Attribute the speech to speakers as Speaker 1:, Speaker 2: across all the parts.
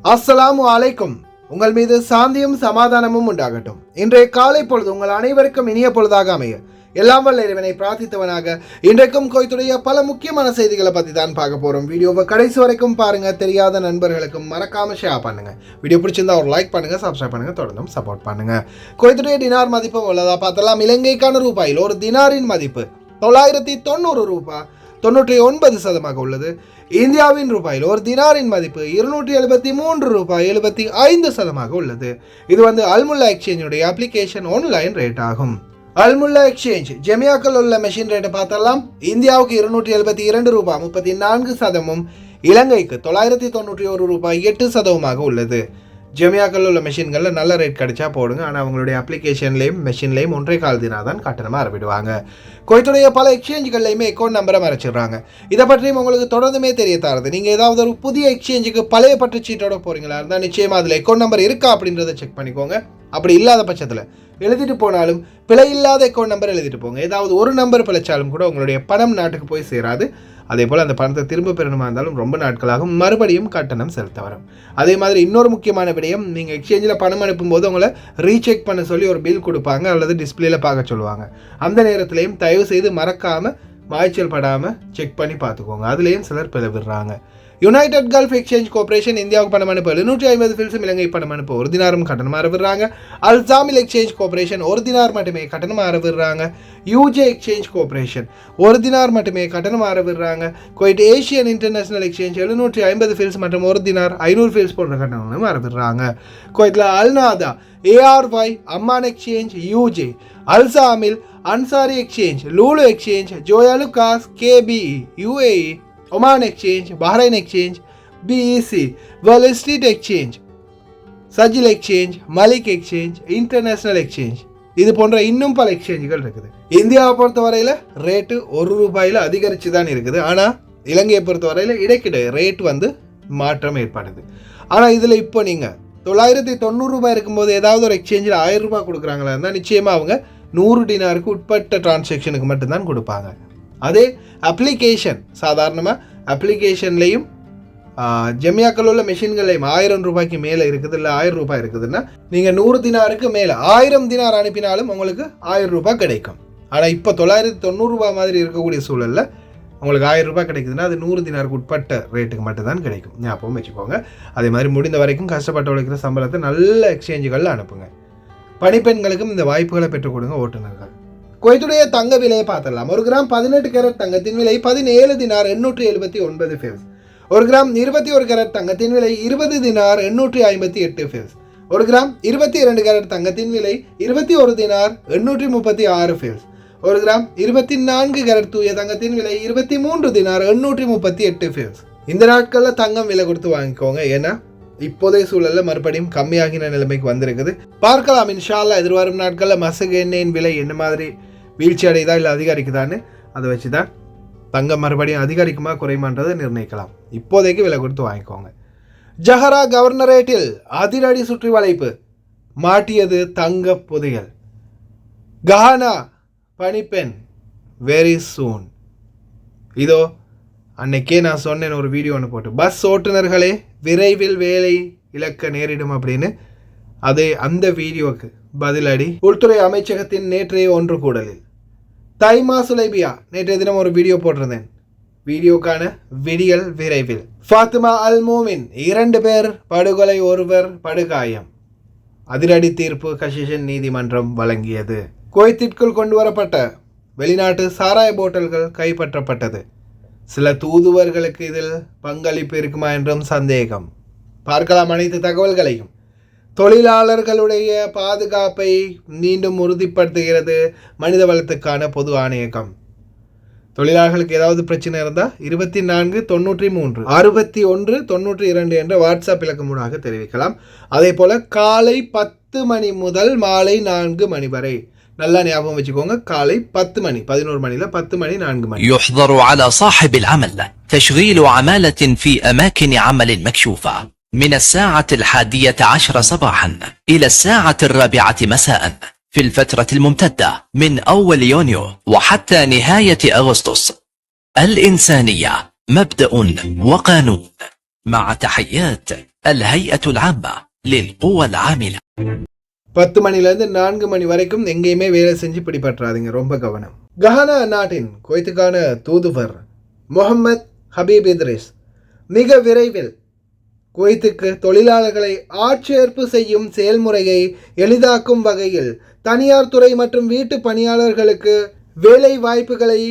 Speaker 1: அஸ்ஸலாமு அலைக்கும். உங்கள் மீது சாந்தியும் சமாதானமும் உண்டாகட்டும். இன்றைய காலை பொழுது உங்கள் அனைவருக்கும் இனிய பொழுதாக அமைய எல்லாம் வல்ல இறைவனை பிரார்த்தித்தவனாக இன்றைக்கும் குவைத்துடைய பல முக்கியமான செய்திகளை பற்றி தான் பார்க்க போகிறோம். வீடியோவை கடைசி வரைக்கும் பாருங்க. தெரியாத நண்பர்களுக்கும் மறக்காம ஷேர் பண்ணுங்க. வீடியோ பிடிச்சிருந்தா ஒரு லைக் பண்ணுங்க, சப்ஸ்கிரைப் பண்ணுங்க, தொடர்ந்தும் சப்போர்ட் பண்ணுங்க. குவைத்துடைய டினார் மதிப்பு உள்ளதா பார்த்தலாம். இலங்கைக்கான ரூபாயில் ஒரு தினாரின் மதிப்பு 990 ரூபாய் 99% உள்ளது. இந்தியாவின் ரூபாயில் ஒரு தினாரின் மதிப்பு 273 ரூபாய் 75% உள்ளது. இது அல்முல்லா எக்ஸ்சேஞ்சுடைய அப்ளிகேஷன் ஆன்லைன் ரேட் ஆகும். அல்முல்லா எக்ஸ்சேஞ்ச் ஜெமியாக்கள் உள்ள மெஷின் ரேட்டை பார்த்தலாம். இந்தியாவுக்கு 272 ரூபாய் 34%, இலங்கைக்கு 991 ரூபாய் 8% உள்ளது. ஜெமியாக்கள் உள்ள மெஷின்களில் நல்ல ரேட் கிடைச்சா போடுங்க. ஆனால் அவங்களுடைய அப்ளிகேஷன்லேயும் மெஷின்லேயும் 1.25 தினார் தான் கட்டணமாக ஆரம்பிடுவாங்க. குவைத்துடைய பல எக்ஸ்சேஞ்சுகள்லையுமே அக்கௌண்ட் நம்பரை மறைச்சிடுறாங்க. இதை பற்றியும் உங்களுக்கு தொடர்ந்துமே தெரிய தருது. நீங்கள் ஏதாவது ஒரு புதிய எக்ஸ்சேஞ்சுக்கு பழைய பற்று சீட்டோட போகிறீங்களா இருந்தால் நிச்சயமாக அதில் அக்கௌண்ட் நம்பர் இருக்கா அப்படின்றத செக் பண்ணிக்கோங்க. அப்படி இல்லாத பட்சத்தில் எழுதிட்டு போனாலும் பிழை இல்லாத அக்கௌண்ட் நம்பர் எழுதிட்டு போங்க. ஏதாவது ஒரு நம்பர் பிழைச்சாலும் கூட உங்களுடைய பணம் நாட்டுக்கு போய் சேராது. அதே போல் அந்த பணத்தை திரும்ப பெறணுமா இருந்தாலும் ரொம்ப நாட்களாகும், மறுபடியும் கட்டணம் செலுத்த வரும். அதே மாதிரி இன்னொரு முக்கியமான விடயம், நீங்கள் எக்ஸ்சேஞ்சில் பணம் அனுப்பும்போது உங்களை ரீசெக் பண்ண சொல்லி ஒரு பில் கொடுப்பாங்க அல்லது டிஸ்பிளேல பார்க்க சொல்லுவாங்க. அந்த நேரத்திலையும் தயவு செய்து மறக்காமல் மாய்ச்சல் படாமல் செக் பண்ணி பார்த்துக்கோங்க. அதுலேயும் சிலர் பிளவிடுறாங்க. யுனைடெட் கல்ஃப் எக்ஸ்சேஞ்ச் கோஆபரேஷன் இந்தியாவுக்கு பணம் அனுப்ப 750 ஃபில்ஸும் இலங்கை பணம் அனுப்ப 1 தினாரும் கட்டணமாக ஆரம்பிடுறாங்க. அல்சாமில் எக்ஸ்சேஞ்ச் கோஆபரேஷன் 1 தினார் மட்டுமே கட்டணமாக ஆரம்பிடுறாங்க. யூஜே எக்ஸ்சேஞ்ச் கோஆபரேஷன் 1 தினார் மட்டுமே கட்டணமாக ஆரம்பிடுறாங்க. குவைட் ஏஷியன் இன்டர்நேஷனல் எக்ஸ்சேஞ்ச் 750 ஃபில்ஸ் மற்றும் 1 தினார் 500 ஃபில்ஸ் போன்ற கட்டணங்களும் ஆரம்பிடுறாங்க. குவைத்தில் அல்நாதா, ஏஆர்ஒய், அம்மான் எக்ஸ்சேஞ்ச், யூஜே, அல்சாமில் அன்சாரி exchange, Lulu exchange, Joyalukkas, KBE, UAE, Oman exchange, Bahrain exchange, BEC, World Street exchange, சஜில் எக்ஸ்சேஞ்ச், மலிக் எக்ஸ்சேஞ்ச், இன்டர்நேஷனல் எக்ஸ்சேஞ்ச், இது போன்ற இன்னும் பல எக்ஸ்சேஞ்சுகள் இருக்குது. இந்தியாவை பொறுத்தவரையில் ரேட்டு 1 ரூபாயில் அதிகரித்து தான் இருக்குது. ஆனால் இலங்கையை பொறுத்தவரையில் இடைக்கிட ரேட் மாற்றம் ஏற்படுது. ஆனால் இதில் இப்போ நீங்கள் 990 ரூபாய் இருக்கும்போது ஏதாவது ஒரு எக்ஸ்சேஞ்சில் 1000 ரூபாய் கொடுக்குறாங்களா இருந்தால் நிச்சயமாக அவங்க 100 டினாருக்கு உட்பட்ட டிரான்சாக்ஷனுக்கு மட்டும்தான் கொடுப்பாங்க. அதே அப்ளிகேஷன் சாதாரணமாக அப்ளிகேஷன்லேயும் ஜெமியாக்கள் உள்ள மெஷின்களையும் 1000 ரூபாய்க்கு மேலே இருக்குது, இல்லை 1000 ரூபாய் இருக்குதுன்னா நீங்கள் 100 தினாருக்கு மேலே 1000 தினார் அனுப்பினாலும் உங்களுக்கு 1000 ரூபாய் கிடைக்கும். ஆனால் இப்போ 990 ரூபாய் மாதிரி இருக்கக்கூடிய சூழலில் உங்களுக்கு 1000 ரூபாய் கிடைக்குதுன்னா அது 100 தினாருக்கு உட்பட்ட ரேட்டுக்கு மட்டும்தான் கிடைக்கும். ஞாபகம் வச்சுக்கோங்க. அதே மாதிரி முடிந்த வரைக்கும் கஷ்டப்பட்டு உழைக்கிற சம்பளத்தை நல்ல எக்ஸ்சேஞ்சுகளில் அனுப்புங்க. பணிப்பெண்களுக்கும் இந்த வாய்ப்புகளை பெற்றுக் கொடுங்க ஓட்டுநர்கள். குவைத்துடைய தங்க விலையை பார்த்துடலாம். 1 கிராம் 18 கேரட் தங்கத்தின் விலை 17 தினார் 879 ஃபில்ஸ். 1 கிராம் 21 கேரட் தங்கத்தின் விலை 20 தினார் 858 ஃபில்ஸ். 1 கிராம் 22 கேரட் தங்கத்தின் விலை 21 தினார் 836 ஃபில்ஸ். 1 கிராம் 24 கேரட் தூய தங்கத்தின் விலை 23 தினார் 838 ஃபில்ஸ். இந்த நாட்களில் தங்கம் விலை கொடுத்து வாங்கிக்கோங்க. ஏன்னா இப்போதைய சூழலில் மறுபடியும் கம்மியாகின நிலைமைக்கு வந்திருக்குது. பார்க்கலாம் இன்ஷா அல்லாஹ் எதிர்வரும் நாட்களில் மசகு எண்ணெயின் விலை என்ன மாதிரி வீழ்ச்சி அடையுதா இல்லை அதிகரிக்குதான்னு அதை வச்சு தான் தங்கம் மறுபடியும் அதிகரிக்குமா குறைமான்றதை நிர்ணயிக்கலாம். இப்போதைக்கு விலை கொடுத்து வாங்கிக்கோங்க. ஜஹரா கவர்னரேட்டில் அதிரடி சுற்றி வளைப்பு, மாட்டியது தங்க புதையல். கஹானா பணிப்பெண் வெரி சூன். இதோ அன்னைக்கே நான் சொன்னேன் ஒரு வீடியோ ஒன்று போட்டு, பஸ் ஓட்டுநர்களே விரைவில் வேலை இழக்க நேரிடும் அப்படின்னு. அந்த வீடியோவுக்கு பதிலடி உள்துறை அமைச்சகத்தின் நேற்றைய ஒன்று கூடலில் தைமா சுலைபியா நேற்றைய தினம் ஒரு வீடியோ போட்டிருந்தேன். வீடியோக்கான விடியல் விரைவில். ஃபாத்திமா அல் மோமின் 2 பேர் படுகொலை, 1 படுகாயம். அதிரடி தீர்ப்பு கஷிஷன் நீதிமன்றம் வழங்கியது. குவைத்திற்குள் கொண்டு வரப்பட்ட வெளிநாட்டு சாராய போட்டல்கள் கைப்பற்றப்பட்டது. சில தூதுவர்களுக்கு இதில் பங்களிப்பு இருக்குமா என்றும் சந்தேகம். பார்க்கலாம் அனைத்து தகவல்களையும். தொழிலாளர்களுடைய பாதுகாப்பை மீண்டும் உறுதிப்படுத்துகிறது மனித வளத்துக்கான பொது ஆணையகம். தொழிலாளர்களுக்கு ஏதாவது பிரச்சனை இருந்தால் 24 93 61 92 என்ற வாட்ஸ்அப் இலக்கமூடாக தெரிவிக்கலாம். அதே போல் காலை 10 மணி முதல் மாலை 4 மணி வரை. நல்லா ஞாபகம் வச்சுக்கோங்க. காலை 10 மணி 11 மணில 10 மணி 4 மணி.
Speaker 2: يحظر على صاحب العمل تشغيل عمالة في أماكن عمل مكشوفة من الساعة 11 صباحا إلى الساعة 4 مساء في الفترة الممتدة من أول يونيو وحتى نهاية أغسطس. الإنسانية مبدأ وقانون. مع تحيات الهيئة العامة للقوى العاملة.
Speaker 1: 10 மணிலேருந்து 4 மணி வரைக்கும் எங்கேயுமே வேலை செஞ்சு பிடிபற்றாதீங்க, ரொம்ப கவனம். கஹானா நாட்டின் குவைத்துக்கான தூதுவர் முகமது ஹபீப் இத்ரிஸ் மிக விரைவில் குவைத்துக்கு தொழிலாளர்களை ஆட்சேர்ப்பு செய்யும் செயல்முறையை எளிதாக்கும் வகையில் தனியார் துறை மற்றும் வீட்டு பணியாளர்களுக்கு வேலை வாய்ப்புகளை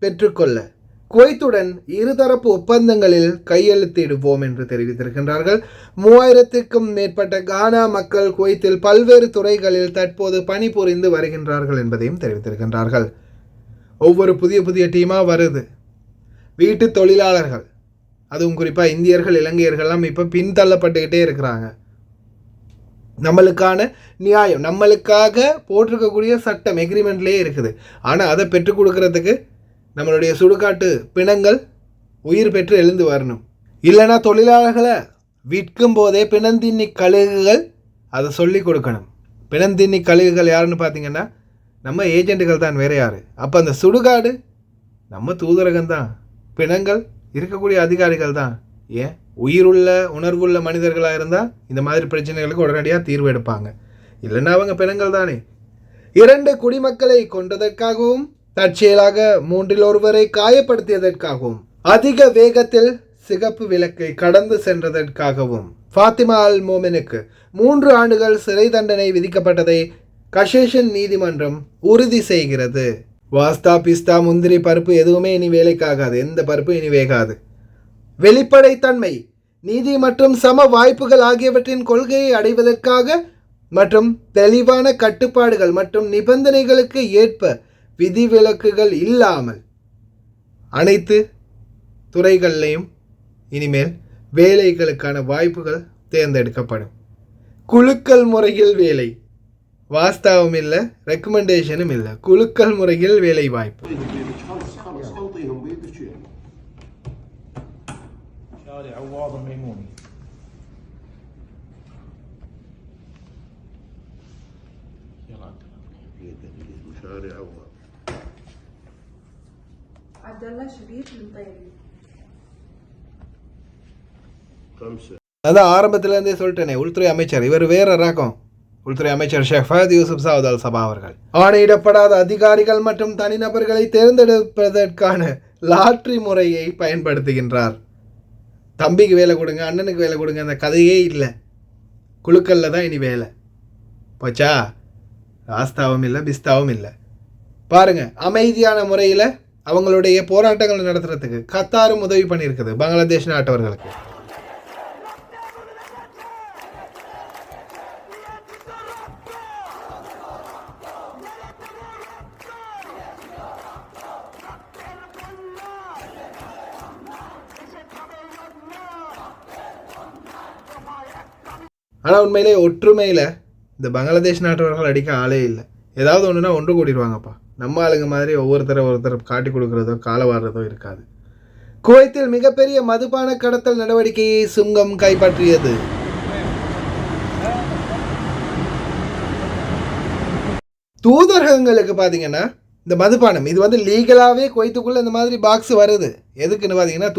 Speaker 1: பெற்றுக்கொள்ள குவைத்துடன் இருதரப்பு ஒப்பந்தங்களில் கையெழுத்திடுவோம் என்று தெரிவித்திருக்கின்றார்கள். 3000க்கும் மேற்பட்ட கானா மக்கள் குவைத்தில் பல்வேறு துறைகளில் தற்போது பணிபுரிந்து வருகின்றார்கள் என்பதையும் தெரிவித்திருக்கின்றார்கள். ஒவ்வொரு புதிய டீமாக வருது. வீட்டு தொழிலாளர்கள், அதுவும் குறிப்பாக இந்தியர்கள், இலங்கையர்கள்லாம் இப்போ பின்தள்ளப்பட்டுக்கிட்டே இருக்கிறாங்க. நம்மளுக்கான நியாயம், நம்மளுக்காக போட்டிருக்கக்கூடிய சட்டம் எக்ரிமெண்ட்லேயே இருக்குது. ஆனால் அதை பெற்றுக் கொடுக்கறதுக்கு நம்மளுடைய சுடுகாட்டு பிணங்கள் உயிர் பெற்று எழுந்து வரணும். இல்லைனா தொழிலாளர்களை விற்கும் போதே பிணந்தின்னி கழுகுகள் அதை சொல்லி கொடுக்கணும். பிணந்தின்னி கழுகுகள் யாருன்னு பார்த்தீங்கன்னா நம்ம ஏஜென்ட்டுகள் தான், வேறு யார்? அப்போ அந்த சுடுகாடு நம்ம தூதரகம் தான், பிணங்கள் இருக்கக்கூடிய அதிகாரிகள் தான். ஏன் உயிருள்ள உணர்வுள்ள மனிதர்களாக இருந்தால் இந்த மாதிரி பிரச்சனைகளுக்கு உடனடியாக தீர்வு எடுப்பாங்க. இல்லைன்னா அவங்க பிணங்கள் தானே. 2 குடிமக்களை கொண்டதற்காகவும் தற்செயலாக 3இல் ஒருவரை காயப்படுத்தியதற்காகவும் அதிக வேகத்தில் சிகப்பு விளக்கை கடந்து சென்றதற்காகவும் ஃபாத்திமா அல் மோமினுக்கு 3 ஆண்டுகள் சிறை தண்டனை விதிக்கப்பட்டதை கஷேஷன் நீதிமன்றம் உறுதி செய்கிறது. வாஸ்தா, பிஸ்தா, முந்திரி பருப்பு எதுவுமே இனி வேலைக்காகாது. எந்த பருப்பு இனி வேகாது. வெளிப்படைத்தன்மை, நீதி மற்றும் சம வாய்ப்புகள் ஆகியவற்றின் கொள்கையை அடைவதற்காக மற்றும் தெளிவான கட்டுப்பாடுகள் மற்றும் நிபந்தனைகளுக்கு ஏற்ப விதிவிலக்குகள் இல்லாமல் அனைத்து துறைகளிலையும் இனிமேல் வேலைகளுக்கான வாய்ப்புகள் தேர்ந்தெடுக்கப்படும். குலுக்கல் முறையில் வேலை, வாஸ்தவம் இல்லை, ரெக்கமெண்டேஷனும் இல்லை, குலுக்கல் முறையில் வேலை வாய்ப்பு.
Speaker 3: عبد الله شريف من طيري.
Speaker 1: அதான் ஆரம்பத்திலேருந்தே சொல்லிட்டேனே, உள்துறை அமைச்சர் இவர் வேற ரகம். உள்துறை அமைச்சர் ஷஃபாத் யூசுப் சாவுத் அல் சபா அவர்கள் ஆணையிடப்படாத அதிகாரிகள் மற்றும் தனிநபர்களை தேர்ந்தெடுப்பதற்கான லாட்ரி முறையை பயன்படுத்துகின்றார். தம்பிக்கு வேலை கொடுங்க, அண்ணனுக்கு வேலை கொடுங்க, அந்த கதையே இல்லை. குழுக்களில் தான் இனி வேலை போச்சா. ராஸ்தாவும் இல்லை, பிஸ்தாவும் இல்லை. பாருங்கள், அமைதியான முறையில் அவங்களுடைய போராட்டங்களை நடத்துறதுக்கு கத்தாரும் உதவி பண்ணியிருக்குது பங்களாதேஷ் நாட்டவர்களுக்கு. ஆனால் உண்மையிலே ஒற்றுமையில் இந்த பங்களாதேஷ் நாட்டவர்கள் அடிக்க ஆளே இல்லை. ஏதாவது ஒன்றுனா ஒன்று கூட்டிடுவாங்கப்பா. நம்ம ஆளுங்க மாதிரி ஒருத்தர் காட்டி கொடுக்குறதோ காலை வாடுறதோ இருக்காது. குவைத்தில் மிகப்பெரிய மதுபான கடத்தல் நடவடிக்கையை சுங்கம் கைப்பற்றியது. தூதரகங்களுக்கு பார்த்தீங்கன்னா இந்த மதுபானம் இது லீகலாகவே குவைத்துக்குள்ளே இந்த மாதிரி பாக்ஸ் வருது. எதுக்குன்னு பார்த்தீங்கன்னா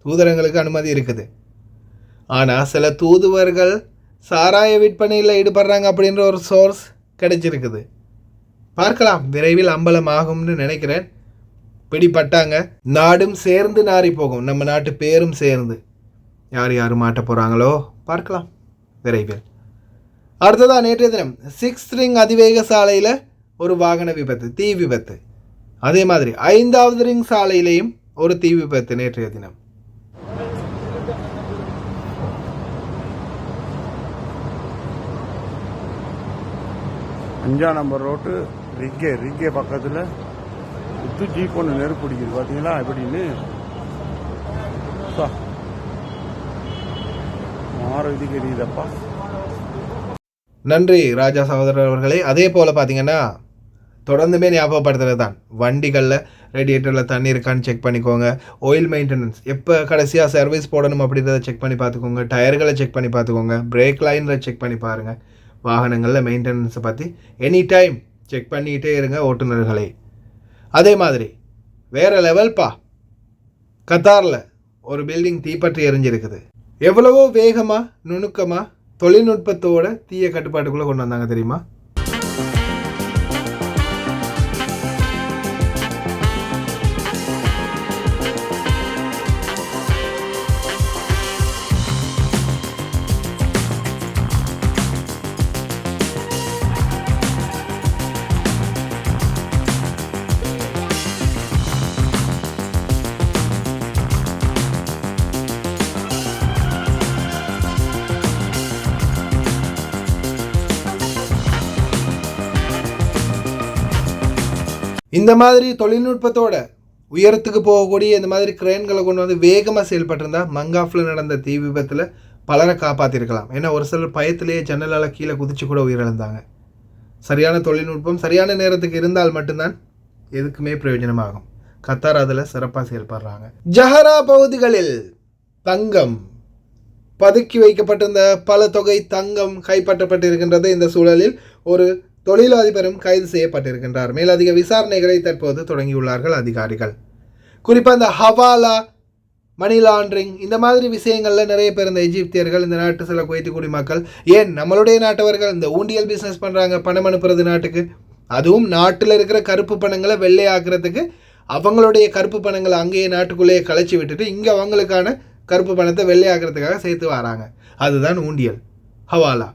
Speaker 1: தூதரகங்களுக்கு அனுமதி இருக்குது. ஆனால் சில தூதுவர்கள் சாராய விற்பனையில் ஈடுபடுறாங்க அப்படின்ற ஒரு சோர்ஸ் கிடைச்சிருக்குது. பார்க்கலாம், விரைவில் அம்பலம் ஆகும்னு நினைக்கிறேன். பிடிப்பட்டாங்க, நாடும் சேர்ந்து நாரி போகும், நம்ம நாட்டு பேரும் சேர்ந்து. யார் மாட்ட போகிறாங்களோ பார்க்கலாம் விரைவில். அடுத்ததாக நேற்றைய தினம் 6th ரிங் அதிவேக சாலையில் ஒரு வாகன விபத்து, தீ விபத்து. அதே மாதிரி 5வது ரிங் சாலையிலையும் ஒரு தீ விபத்து நேற்றைய தினம்.
Speaker 4: அஞ்சாம் நம்பர் ரோட்டு ரிக்கே பக்கத்தில் ஜீப் ஒன்று நெருப்பு பிடிக்குது பார்த்தீங்களா எப்படின்னு. மாறுதிக்கு எரியுதப்பா.
Speaker 1: நன்றி ராஜா சகோதரர் அவர்களே. அதே போல் பார்த்தீங்கன்னா தொடர்ந்துமே ஞாபகப்படுத்துறது தான், வண்டிகளில் ரேடியேட்டரில் தண்ணி இருக்கான்னு செக் பண்ணிக்கோங்க. ஆயில் மெயின்டெனன்ஸ் எப்போ கடைசியாக சர்வீஸ் போடணும் அப்படின்றத செக் பண்ணி பார்த்துக்கோங்க. டயர்களை செக் பண்ணி பார்த்துக்கோங்க. பிரேக் லைனில் செக் பண்ணி பாருங்கள். வாகனங்களில் மெயின்டெனன்ஸை பற்றி எனி டைம் செக் பண்ணிக்கிட்டே இருங்க ஓட்டுநர்களை. அதே மாதிரி வேறு லெவல்ப்பா, கத்தாரில் ஒரு பில்டிங் தீப்பற்றி எரிஞ்சிருக்குது. எவ்வளவோ வேகமாக நுணுக்கமாக தொழில்நுட்பத்தோட தீய கட்டுப்பாட்டுக்குள்ளே கொண்டு வந்தாங்க தெரியுமா? இந்த மாதிரி தொழில்நுட்பத்தோட உயரத்துக்கு போகக்கூடிய இந்த மாதிரி கிரேன்களை கொண்டு வந்து வேகமாக செயல்பட்டிருந்தா மங்காஃபில் நடந்த தீ விபத்தில் பலரை காப்பாற்றிருக்கலாம். ஏன்னா ஒரு சிலர் பயத்திலேயே ஜன்னலால் கீழே குதிச்சு கூட உயிரிழந்தாங்க. சரியான தொழில்நுட்பம் சரியான நேரத்துக்கு இருந்தால் மட்டும்தான் எதுக்குமே பிரயோஜனமாகும். கத்தார் அதில் சிறப்பாக செயல்படுறாங்க. ஜஹரா பகுதிகளில் தங்கம் பதுக்கி வைக்கப்பட்டிருந்த பல தொகை தங்கம் கைப்பற்றப்பட்டிருக்கின்றது. இந்த சூழலில் ஒரு தொழிலதிபரும் கைது செய்யப்பட்டிருக்கின்றார். மேலதிக விசாரணைகளை தற்போது தொடங்கியுள்ளார்கள் அதிகாரிகள். குறிப்பாக இந்த ஹவாலா, மணி லாண்ட்ரிங் இந்த மாதிரி விஷயங்களில் நிறைய பேர் இந்த எஜிப்தியர்கள், இந்த நாட்டு சில குவைத்து குடிமக்கள், ஏன் நம்மளுடைய நாட்டவர்கள் இந்த ஊண்டியல் பிஸ்னஸ் பண்ணுறாங்க, பணம் அனுப்புறது நாட்டுக்கு. அதுவும் நாட்டில் இருக்கிற கருப்பு பணங்களை வெள்ளையாக்குறதுக்கு அவங்களுடைய கருப்பு பணங்களை அங்கேயே நாட்டுக்குள்ளேயே கலைச்சி விட்டுட்டு இங்கே அவங்களுக்கான கருப்பு பணத்தை வெள்ளையாக்குறதுக்காக சேர்த்து வராங்க. அதுதான் ஊண்டியல், ஹவாலா.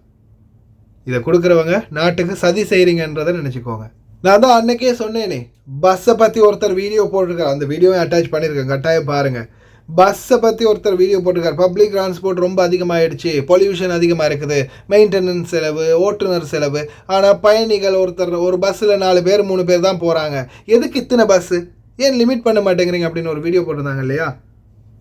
Speaker 1: இதை கொடுக்குறவங்க நாட்டுக்கு சதி செய்கிறீங்கன்றதை நினச்சிக்கோங்க. நான் தான் அன்னைக்கே சொன்னேனே, பஸ்ஸை பற்றி ஒருத்தர் வீடியோ போட்டிருக்கார். அந்த வீடியோவை அட்டாச் பண்ணியிருக்கேன், கட்டாயம் பாருங்கள். பஸ்ஸை பற்றி ஒருத்தர் வீடியோ போட்டிருக்கார். பப்ளிக் டிரான்ஸ்போர்ட் ரொம்ப அதிகமாகிடுச்சு, பொல்யூஷன் அதிகமாக இருக்குது, மெயின்டெனன்ஸ் செலவு, ஓட்டுநர் செலவு. ஆனால் பயணிகள் ஒரு பஸ்ஸில் 4 பேர் 3 பேர் தான் போகிறாங்க. எதுக்கு இத்தனை பஸ்ஸு, ஏன் லிமிட் பண்ண மாட்டேங்கிறீங்க அப்படின்னு ஒரு வீடியோ போட்டிருந்தாங்க இல்லையா?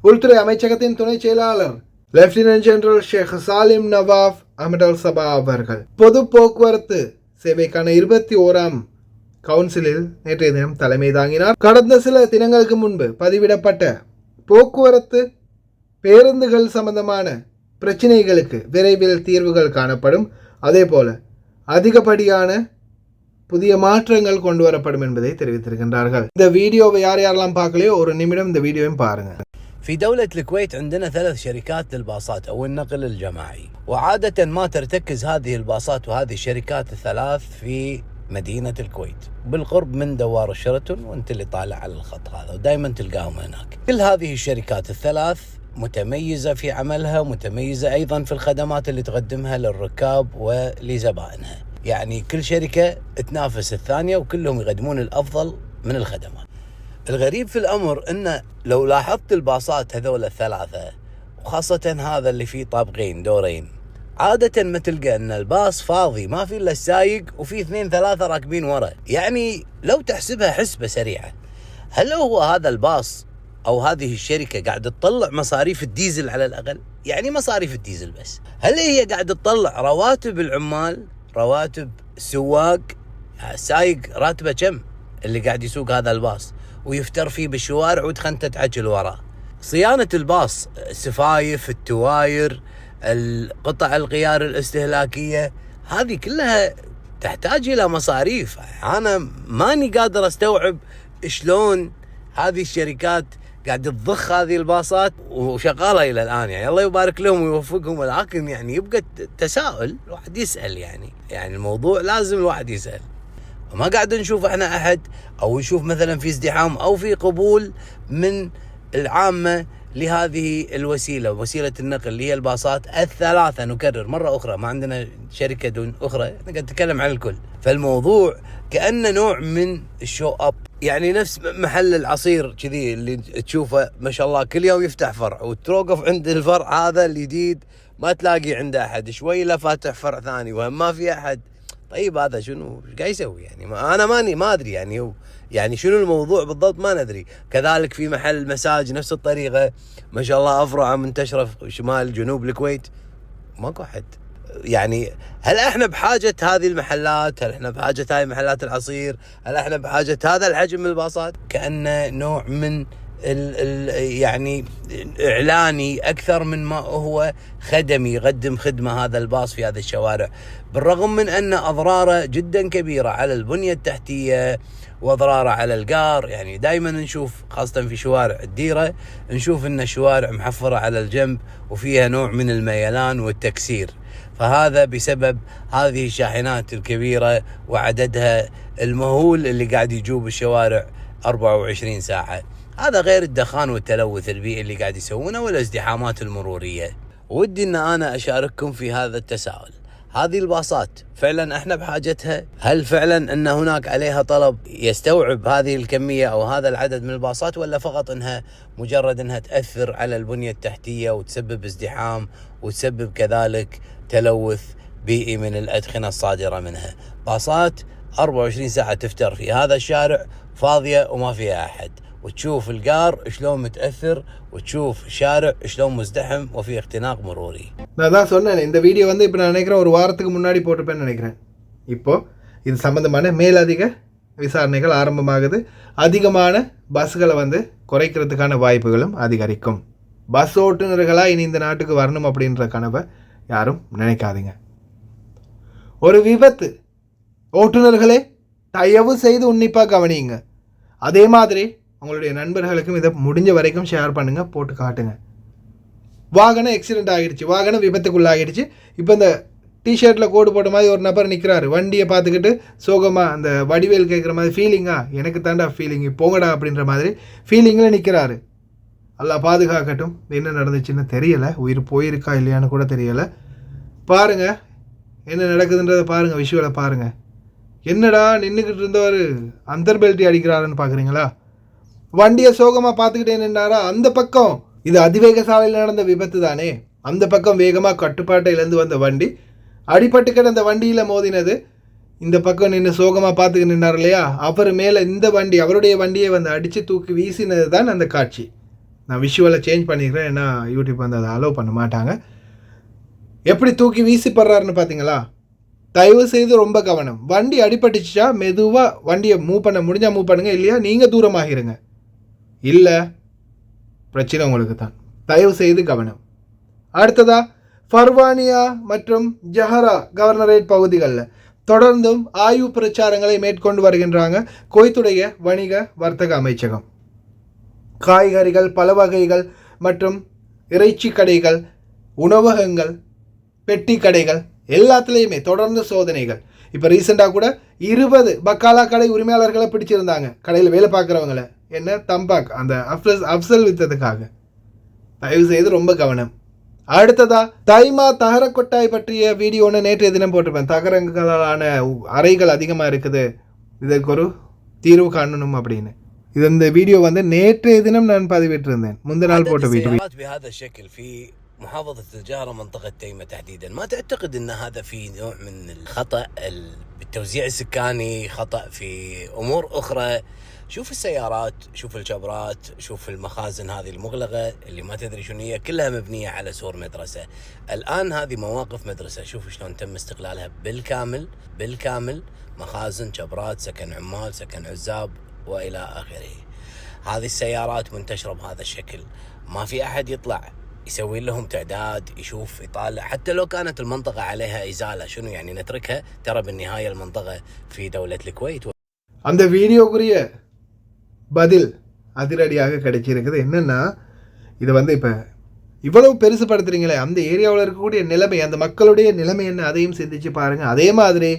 Speaker 1: உள்துறை அமைச்சகத்தின் துணை செயலாளர் லெப்டினன்ட் ஜெனரல் ஷேக் சாலிம் நவாஃப் அஹமட் அல் சபா அவர்கள் பொது போக்குவரத்து சேவைக்கான 21ஆம் கவுன்சிலில் நேற்றைய தினம் தலைமை தாங்கினார். கடந்த சில தினங்களுக்கு முன்பு பதிவிடப்பட்ட போக்குவரத்து பேருந்துகள் சம்பந்தமான பிரச்சினைகளுக்கு விரைவில் தீர்வுகள் காணப்படும், அதே போல அதிகப்படியான புதிய மாற்றங்கள் கொண்டு வரப்படும் என்பதை தெரிவித்திருக்கின்றார்கள். இந்த வீடியோவை யாரெல்லாம் பார்க்கலையோ ஒரு நிமிடம் இந்த வீடியோவையும் பாருங்க.
Speaker 5: في دولة الكويت عندنا 3 شركات للباصات أو النقل الجماعي، وعادة ما ترتكز هذه الباصات وهذه الشركات ال3 في مدينة الكويت بالقرب من دوار الشيراتون، وانت اللي طالع على الخط هذا ودائما تلقاهم هناك. كل هذه الشركات ال3 متميزة في عملها، متميزة أيضا في الخدمات اللي تقدمها للركاب ولزبائنها. يعني كل شركة تنافس الثانية وكلهم يقدمون الأفضل من الخدمات. الغريب في الأمر إنه لو لاحظت الباصات هذول ال3 وخاصة هذا اللي فيه طابقين دورين، عادة ما تلقى إن الباص فاضي ما في إلا السايق وفي 2-3 راكبين ورا. يعني لو تحسبها حسبة سريعة، هل هو هذا الباص أو هذه الشركة قاعد تطلع مصاريف الديزل على الأقل؟ يعني مصاريف الديزل بس. هل هي قاعد تطلع رواتب العمال، رواتب السواق؟ السايق راتبه كم اللي قاعد يسوق هذا الباص ويفتر فيه بالشوارع وتخنتت عجل وراه؟ صيانة الباص، السفايف، التواير، القطع الغيار الاستهلاكية، هذه كلها تحتاج إلى مصاريف. أنا ماني قادر أستوعب شلون هذه الشركات قاعد تضخ هذه الباصات وشغالة إلى الآن. يعني الله يبارك لهم ويوفقهم، ولكن يعني يبقى تساؤل، الواحد يسأل. يعني الموضوع لازم الواحد يسأل. وما قاعد نشوف احنا احد او نشوف مثلا في ازدحام او في قبول من العامة لهذه الوسيلة، وسيلة النقل اللي هي الباصات ال3. نكرر مرة اخرى، ما عندنا شركة دون اخرى، احنا قاعد نتكلم عن الكل. فالموضوع كأنه نوع من الشو اب، يعني نفس محل العصير كذي اللي تشوفه ما شاء الله كل يوم يفتح فرع، وتوقف عند الفرع هذا الجديد ما تلاقي عنده احد، شوي لا فاتح فرع ثاني وهم ما في احد. طيب هذا شنو قاعد يسوي؟ يعني انا ما ادري يعني شنو الموضوع بالضبط، ما ندري. كذلك في محل مساج نفس الطريقه، ما شاء الله افرع منتشره في شمال جنوب الكويت، ماكو احد. يعني هل احنا بحاجه هذه المحلات؟ هل احنا بحاجه هاي محلات العصير؟ هل احنا بحاجه هذا الحجم من الباصات؟ كأنه نوع من يعني إعلاني أكثر من ما هو خدمي، يقدم خدمة هذا الباص في هذه الشوارع، بالرغم من أن أضراره جدا كبيرة على البنية التحتية وأضراره على القار. يعني دائما نشوف خاصة في شوارع الديرة نشوف أن الشوارع محفرة على الجنب وفيها نوع من الميلان والتكسير، فهذا بسبب هذه الشاحنات الكبيرة وعددها المهول اللي قاعد يجوب الشوارع 24 ساعة. هذا غير الدخان والتلوث البيئي اللي قاعد يسوونه والازدحامات المرورية. ودي ان انا اشارككم في هذا التساؤل، هذه الباصات فعلا احنا بحاجتها؟ هل فعلا ان هناك عليها طلب يستوعب هذه الكمية او هذا العدد من الباصات، ولا فقط انها مجرد انها تأثر على البنية التحتية وتسبب ازدحام وتسبب كذلك تلوث بيئي من الأدخنة الصادرة منها؟ باصات 24 ساعة تفتر في هذا الشارع فاضية وما فيها أحد، وتشوف القار شلون متأثر وتشوف الشارع شلون مزدحم وفي اختناق مروري.
Speaker 1: நான் தான் சொன்னேன், இந்த வீடியோ வந்து இப்போ நான் நினைக்கிறேன் ஒரு வாரத்துக்கு முன்னாடி போட்டிருப்பேன்னு நினைக்கிறேன். இப்போது இது சம்மந்தமான மேலதிக விசாரணைகள் ஆரம்பமாகுது. அதிகமான பஸ்களை வந்து குறைக்கிறதுக்கான வாய்ப்புகளும் அதிகரிக்கும். பஸ் ஓட்டுநர்களாக இனி இந்த நாட்டுக்கு வரணும் அப்படின்ற கனவை யாரும் நினைக்காதீங்க. ஒரு விபத்து, ஓட்டுநர்களே தயவு செய்து உன்னிப்பாக கவனியுங்க. அதே மாதிரி உங்களுடைய நண்பர்களுக்கும் இதை முடிஞ்ச வரைக்கும் ஷேர் பண்ணுங்கள், போட்டு காட்டுங்க. வாகனம் ஆக்சிடென்ட் ஆகிடுச்சு, வாகனம் விபத்துக்குள்ளாகிடுச்சு. இப்போ இந்த டிஷர்ட்டில் கோடு போட்ட மாதிரி ஒரு நபர் நிற்கிறாரு, வண்டியை பார்த்துக்கிட்டு சோகமாக அந்த வடிவேல் கேட்குற மாதிரி ஃபீலிங்கா, எனக்கு தாண்டா ஃபீலிங், போங்கடா அப்படின்ற மாதிரி ஃபீலிங்கில் நிற்கிறாரு. அல்லாஹ் பாதுகாக்கட்டும். என்ன நடந்துச்சுன்னு தெரியலை, உயிர் போயிருக்கா இல்லையான்னு கூட தெரியலை. பாருங்கள் என்ன நடக்குதுன்றதை பாருங்கள், விஷுவலை பாருங்கள். என்னடா நின்றுக்கிட்டு இருந்தவர் அந்தர் பெல்ட்டி அடிக்கிறாருன்னு பார்க்குறீங்களா? வண்டியை சோகமாக பார்த்துக்கிட்டே நின்றாரா? அந்த பக்கம் இது அதிவேக சாலையில் நடந்த விபத்து தானே, அந்த பக்கம் வேகமாக கட்டுப்பாட்டை இழந்து வந்த வண்டி அடிபட்டு கிடந்த வண்டியில் மோதினது. இந்த பக்கம் நின்று சோகமாக பார்த்துக்கிட்டு நின்றார் இல்லையா, அவர் மேலே இந்த வண்டி, அவருடைய வண்டியை வந்து அடித்து தூக்கி வீசினது தான் அந்த காட்சி. நான் விஷுவலை சேஞ்ச் பண்ணிக்கிறேன், ஏன்னா யூடியூப் வந்து அதை அலோவ் பண்ண மாட்டாங்க. எப்படி தூக்கி வீசி படுறாருன்னு பார்த்தீங்களா? தயவு செய்து ரொம்ப கவனம். வண்டி அடிபட்டுச்சா மெதுவாக வண்டியை மூவ் பண்ண முடிஞ்சால் மூவ் பண்ணுங்கள், இல்லையா நீங்கள் தூரமாகிருங்க. இல்லை பிரச்சனை உங்களுக்கு தான். தயவு செய்து கவனம். அடுத்ததா ஃபர்வானியா மற்றும் ஜஹரா கவர்னரேட் பகுதிகளில் தொடர்ந்தும் ஆய்வு பிரச்சாரங்களை மேற்கொண்டு வருகின்றாங்க குவைத்துடைய வணிக வர்த்தக அமைச்சகம். காய்கறிகள், பல வகைகள் மற்றும் இறைச்சி கடைகள், உணவகங்கள், பெட்டி கடைகள் எல்லாத்துலேயுமே தொடர்ந்து சோதனைகள். இப்போ ரீசெண்டாக கூட 20 பக்காலா கடை உரிமையாளர்களை பிடிச்சிருந்தாங்க, கடையில் வேலை பார்க்குறவங்கள. என்ன தம்பாக் அந்த அப்சல் விற்றதுக்காக. தயவு செய்து ரொம்ப கவனம். அடுத்ததா தைமா தகர கொட்டாய் பற்றிய வீடியோன்னு நேற்றைய தினம் போட்டிருப்பேன். தகரங்களான அறைகள் அதிகமாக இருக்குது, இதற்கு ஒரு தீர்வு காணணும் அப்படின்னு. இது இந்த வீடியோ வந்து நேற்றைய தினம் நான் பதிவிட்டிருந்தேன், முந்தின நாள் போட்ட வீடியோ.
Speaker 5: محافظة الجارة منطقة تيمة تحديدا، ما تعتقد ان هذا في نوع من الخطأ بالتوزيع السكاني، خطأ في امور اخرى؟ شوف السيارات، شوف الجبرات، شوف المخازن هذه المغلقة اللي ما تدري شنو هي، كلها مبنية على سور مدرسة. الان هذه مواقف مدرسة، شوف شلون تم استغلالها بالكامل، مخازن، جبرات، سكن عمال، سكن عزاب والى اخره. هذه السيارات منتشرة بهذا الشكل، ما في احد يطلع يسوي لهم تعداد، يشوف، يطالع. حتى لو كانت المنطقة عليها إزالة، شنو يعني نتركها؟ ترى بالنهاية المنطقة في دولة الكويت.
Speaker 1: அந்த வீடியோக்குரிய பதில் அதிரடியாக கிடைச்சிருக்குது. என்னென்னா, இதை வந்து இப்போ இவ்வளவு பெருசுப்படுத்துறீங்களே, அந்த ஏரியாவில் இருக்கக்கூடிய நிலைமை, அந்த மக்களுடைய நிலைமை என்ன, அதையும் சிந்திச்சு பாருங்கள். அதே மாதிரி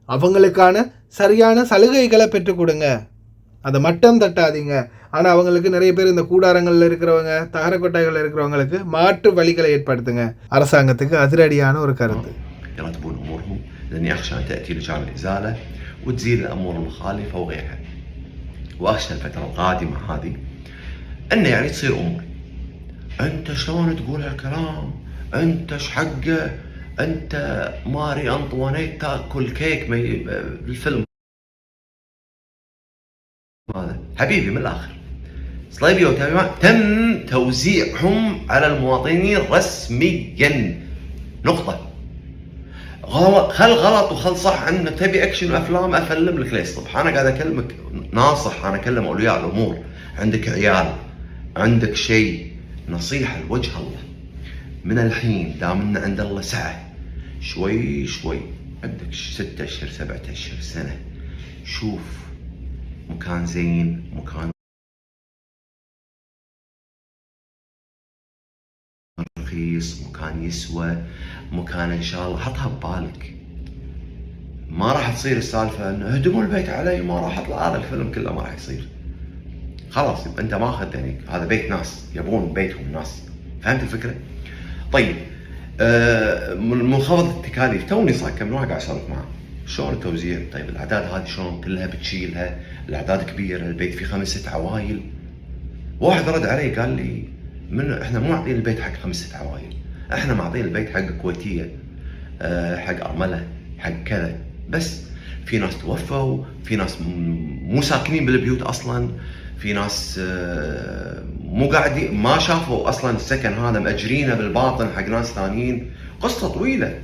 Speaker 1: அவங்களுக்கான சரியான சலுகைகளை பெற்றுக் கொடுங்க, அதை மட்டம் தட்டாதீங்க. ஆனால் அவங்களுக்கு நிறைய பேர் இந்த கூடாரங்களில் இருக்கிறவங்க, தகரக்கொட்டாய்களில் இருக்கிறவங்களுக்கு மாற்று வழிகளை ஏற்படுத்துங்க. அரசாங்கத்துக்கு அதிரடியான ஒரு கருத்து.
Speaker 6: يرتبون امورهم، لاني اخشى ان تاتي لجان الازاله وتزيل الامور المخالفه وغيرها. واخشى الفتره القادمه هذه انه يعني تصير امور انت شلون تقول هالكلام، انت ايش حقه، انت ماري انطوانيت تاكل كيك بالفيلم هذا. حبيبي من الاخر صليبي وتابعين تم توزيعهم على المواطنين رسميا، نقطة. خل غلط وخل صح، انك تبي اكشن وافلام افلم لك ليش الصبح. انا قاعد اكلمك ناصح، انا اكلم اولياء الامور، عندك عيال عندك شيء نصيحة لوجه الله من الحين، دام ان عند الله سعة، شوي شوي عندك 6 أشهر 7 أشهر سنة، شوف مكان زين، مكان رخيص، مكان يسوى، مكان ان شاء الله حطها ببالك. ما راح تصير السالفة انه اهدموا البيت علي ما راح اطلع، هذا الفيلم كله ما راح يصير. خلاص يبقى انت ماخذ يعني هذا بيت ناس يبون بيتهم ناس، فهمت الفكرة؟ طيب منخفض التكاليف، توني صار كم واحد قاعد اسولف معاه شلون التوزيع. طيب الاعداد هذه شلون كلها بتشيلها؟ الاعداد كبيرة، البيت فيه 5-6 عوائل. واحد رد علي قال لي احنا مو معطين البيت حق 5-6 عوائل، احنا معطين البيت حق كويتية، حق ارملة، حق كذا. بس في ناس توفوا، في ناس مو ساكنين بالبيوت اصلا، في ناس مو قاعدين، ما شافوا اصلا السكن هذا، مأجرينه بالباطن حق ناس ثانيين، قصة طويلة.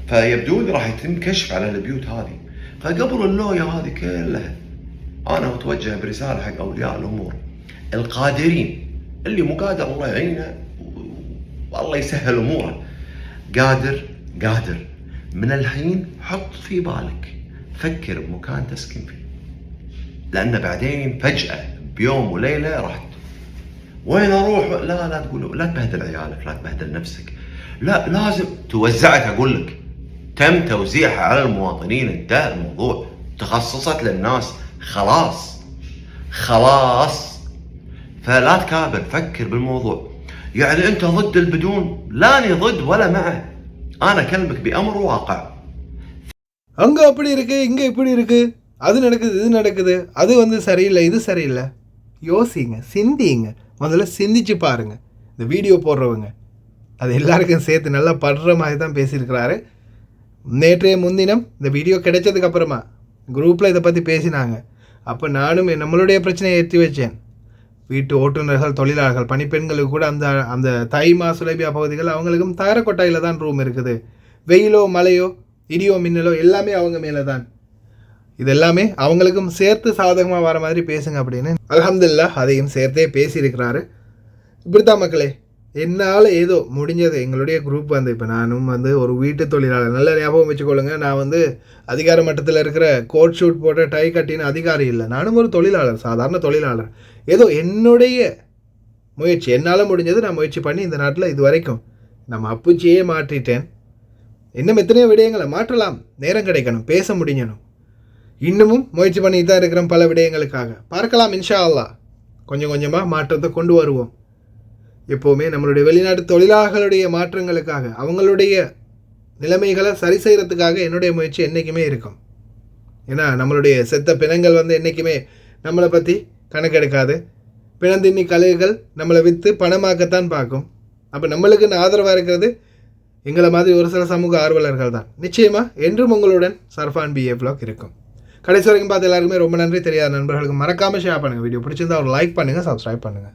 Speaker 6: فيبدو لي راح يتم كشف على البيوت هذه. فقبل اللوية هذه كلها انا متوجه برسالة حق اولياء الامور القادرين، اللي مو قادر الله يعينه والله يسهل اموره، قادر من الحين حط في بالك، فكر بمكان تسكن فيه، لان بعدين فجأة بيوم وليلة راح وين اروح؟ لا تقول، لا تبهدل عيالك، لا تبهدل نفسك، لا لازم توزعت. اقول لك تم توزيعها على المواطنين، انتهى الموضوع، تخصصت للناس، خلاص. فلا تكابر، فكر بالموضوع. يعني انت ضد البدون؟ لاني ضد ولا معه، انا اكلمك بامر واقع.
Speaker 1: அங்கே அப்படி இருக்குது, இங்கே இப்படி இருக்குது, அது நடக்குது, இது நடக்குது, அது வந்து சரியில்லை, இது சரியில்லை. யோசிங்க, சிந்திங்க, முதல்ல சிந்திச்சு பாருங்க. இந்த வீடியோ போடுறவங்க அது எல்லாருக்கும் சேர்த்து நல்லா படுற மாதிரி தான் பேசியிருக்கிறாரு. நேற்றைய முன்தினம் இந்த வீடியோ கிடைச்சதுக்கப்புறமா குரூப்பில் இதை பற்றி பேசினாங்க. அப்போ நானும் நம்மளுடைய பிரச்சனையை ஏற்றி வச்சேன். வீட்டு ஓட்டுநர்கள், தொழிலாளர்கள், பணிப்பெண்களுக்கு கூட அந்த தைமா சுலைபியா பகுதிகள் அவங்களுக்கும் தகர கொட்டாயில் தான் ரூம் இருக்குது. வெயிலோ மழையோ இடியோ மின்னலோ எல்லாமே அவங்க மேலே தான். இது எல்லாமே அவங்களுக்கும் சேர்த்து சாதகமாக வர மாதிரி பேசுங்க அப்படின்னு அல்ஹம்துலில்லாஹ் அதையும் சேர்த்தே பேசியிருக்கிறாரு. இப்படித்தான் மக்களே, என்னால் ஏதோ முடிஞ்சது எங்களுடைய குரூப் வந்து, இப்போ நானும் வந்து ஒரு வீட்டு தொழிலாளர், நல்ல ஞாபகம் வச்சுக்கொள்ளுங்க. நான் வந்து அதிகார மட்டத்தில் இருக்கிற கோட் ஷூட் போட்ட டை கட்டின அதிகாரி இல்லை, நானும் ஒரு தொழிலாளர், சாதாரண தொழிலாளர். ஏதோ என்னுடைய முயற்சி, என்னால் முடிஞ்சது நான் முயற்சி பண்ணி இந்த நாட்டில் இது வரைக்கும் நம்ம அப்புச்சியே மாற்றிட்டேன். இன்னும் எத்தனையோ விடயங்களை மாற்றலாம், நேரம் கிடைக்கணும், பேச முடியணும். இன்னமும் முயற்சி பண்ணி தான் இருக்கிறோம் பல விடயங்களுக்காக. பார்க்கலாம், இன்ஷா அல்லாஹ் கொஞ்சம் கொஞ்சமாக மாற்றத்தை கொண்டு வருவோம். எப்போவுமே நம்மளுடைய வெளிநாட்டு தொழிலாளர்களுடைய மாற்றங்களுக்காக, அவங்களுடைய நிலைமைகளை சரி செய்கிறதுக்காக என்னுடைய முயற்சி என்றைக்குமே இருக்கும். ஏன்னா நம்மளுடைய செத்த பிணங்கள் வந்து என்றைக்குமே நம்மளை பற்றி கணக்கெடுக்காது. பிணந்தின்னி கலைகள் நம்மளை விற்று பணமாக்கத்தான் பார்க்கும். அப்போ நம்மளுக்கு ஆதரவாக இருக்கிறது எங்களை மாதிரி ஒரு சில சமூக ஆர்வலர்கள் தான். நிச்சயமாக என்றும் உங்களுடன் சர்ஃபான் BA vlog இருக்கும். கடைசி வரைக்கும் பார்த்து எல்லாருக்குமே ரொம்ப நன்றி. தெரியாத நண்பர்களுக்கு மறக்காமல் ஷேர் பண்ணுங்கள். வீடியோ பிடிச்சிருந்தா ஒரு லைக் பண்ணுங்கள், சப்ஸ்கிரைப் பண்ணுங்கள்.